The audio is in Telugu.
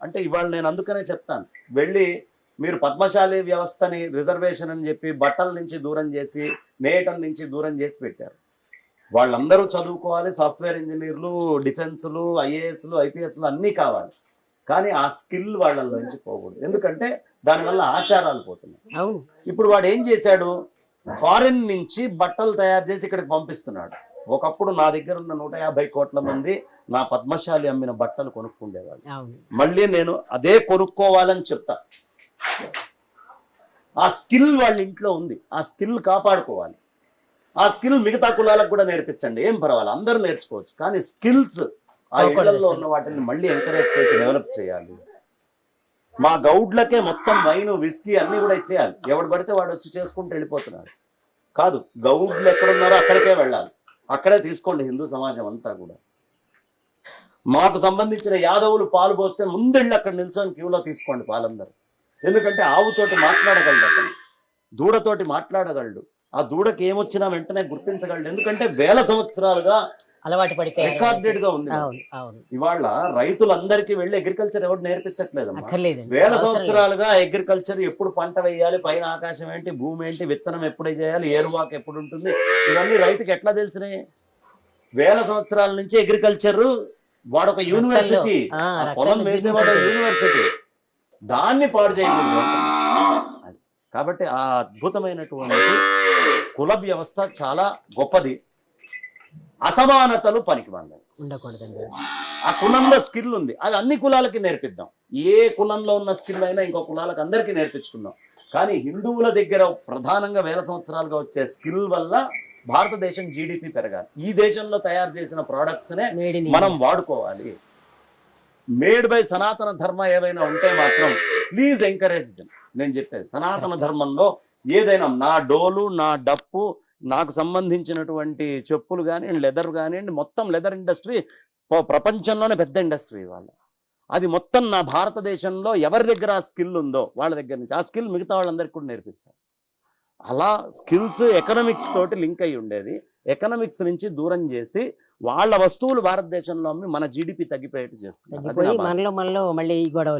అంటే ఇవాళ నేను అందుకనే చెప్తాను, వెళ్ళి మీరు పద్మశాలి వ్యవస్థని రిజర్వేషన్ అని చెప్పి బట్టల నుంచి దూరం చేసి నేయటం నుంచి దూరం చేసి పెట్టారు. వాళ్ళందరూ చదువుకోవాలి, సాఫ్ట్వేర్ ఇంజనీర్లు, డిఫెన్స్లు, ఐఏఎస్లు, ఐపీఎస్లు అన్నీ కావాలి. కానీ ఆ స్కిల్ వాళ్ళలోంచి పోకూడదు, ఎందుకంటే దానివల్ల ఆచారాలు పోతున్నాయి. ఇప్పుడు వాడు ఏం చేశాడు, ఫారిన్ నుంచి బట్టలు తయారు చేసి ఇక్కడికి పంపిస్తున్నాడు. ఒకప్పుడు నా దగ్గర ఉన్న 150 కోట్ల మంది నా పద్మశాలి అమ్మిన బట్టలు కొనుక్కుండేవాళ్ళు. మళ్ళీ నేను అదే కొనుక్కోవాలని చెప్తా. ఆ స్కిల్ వాళ్ళ ఇంట్లో ఉంది, ఆ స్కిల్ కాపాడుకోవాలి. ఆ స్కిల్ మిగతా కులాలకు కూడా నేర్పించండి, ఏం పర్వాలేదు, అందరూ నేర్చుకోవచ్చు. కానీ స్కిల్స్ ఆ ఇళ్లలో ఉన్న వాటిని మళ్ళీ ఎంకరేజ్ చేసి డెవలప్ చేయాలి. మా గౌడ్లకే మొత్తం వైన్, విస్కీ అన్ని కూడా ఇచ్చేయాలి. ఎవడు పడితే వాడు వచ్చి చేసుకుంటూ వెళ్ళిపోతున్నాడు. కాదు, గౌడ్లు ఎక్కడున్నారో అక్కడికే వెళ్ళాలి, అక్కడే తీసుకోండి హిందూ సమాజం అంతా కూడా. మాకు సంబంధించిన యాదవులు పాలు పోస్తే ముందెళ్ళి అక్కడ నిల్చొని క్యూలో తీసుకోండి పాలందరూ. ఎందుకంటే ఆవుతోటి మాట్లాడగలడు, అతను దూడతోటి మాట్లాడగలడు, ఆ దూడకి ఏమొచ్చినా వెంటనే గుర్తించగలడు. ఎందుకంటే వేల సంవత్సరాలుగా అలవాటు పడితే రికార్డెడ్ గా ఉంది. ఇవాళ రైతులందరికీ వెళ్ళి అగ్రికల్చర్ ఎవరు నేర్పించట్లేదమ్మా. వేల సంవత్సరాలుగా అగ్రికల్చర్, ఎప్పుడు పంట వేయాలి, పైన ఆకాశం ఏంటి, భూమి ఏంటి, విత్తనం ఎప్పుడు చేయాలి, ఏరువాక ఎప్పుడు ఉంటుంది, ఇవన్నీ రైతుకి ఎట్లా తెలిసినాయి? వేల సంవత్సరాల నుంచి అగ్రికల్చర్ వాడొక యూనివర్సిటీ, పొలం వేసేవాడు యూనివర్సిటీ, దాన్ని పాడు చేయకూడదు. కాబట్టి ఆ అద్భుతమైనటువంటి కుల వ్యవస్థ చాలా గొప్పది. అసమానతలు పనికి ఉండకూడదండి. ఆ కులంలో స్కిల్ ఉంది, అది అన్ని కులాలకి నేర్పిద్దాం. ఏ కులంలో ఉన్న స్కిల్ అయినా ఇంకో కులాలకు అందరికీ నేర్పించుకుందాం. కానీ హిందువుల దగ్గర ప్రధానంగా వేల సంవత్సరాలుగా వచ్చే స్కిల్ వల్ల భారతదేశం జీడిపి పెరగాలి. ఈ దేశంలో తయారు చేసిన ప్రోడక్ట్స్నే మనం వాడుకోవాలి. మేడ్ బై సనాతన ధర్మ ఏవైనా ఉంటే మాత్రం ప్లీజ్ ఎంకరేజ్ దెమ్. నేను చెప్పేది సనాతన ధర్మంలో ఏదైనా, నా డోలు, నా డప్పు, నాకు సంబంధించినటువంటి చెప్పులు కానివ్వండి, లెదర్ కానివ్వండి, మొత్తం లెదర్ ఇండస్ట్రీ ప్రపంచంలోనే పెద్ద ఇండస్ట్రీ ఇవాళ. అది మొత్తం నా భారతదేశంలో ఎవరి దగ్గర ఆ స్కిల్ ఉందో వాళ్ళ దగ్గర నుంచి ఆ స్కిల్ మిగతా వాళ్ళందరికీ కూడా నేర్పించాలి. అలా స్కిల్స్ ఎకనామిక్స్ తోటి లింక్ అయి ఉండేది. ఎకనామిక్స్ నుంచి దూరం చేసి వాళ్ళ వస్తువులు భారతదేశంలో అమ్మి మన జీడిపి తగ్గిపోయేట్టు చేస్తుంది. మనలో మళ్ళీ గొడవలు.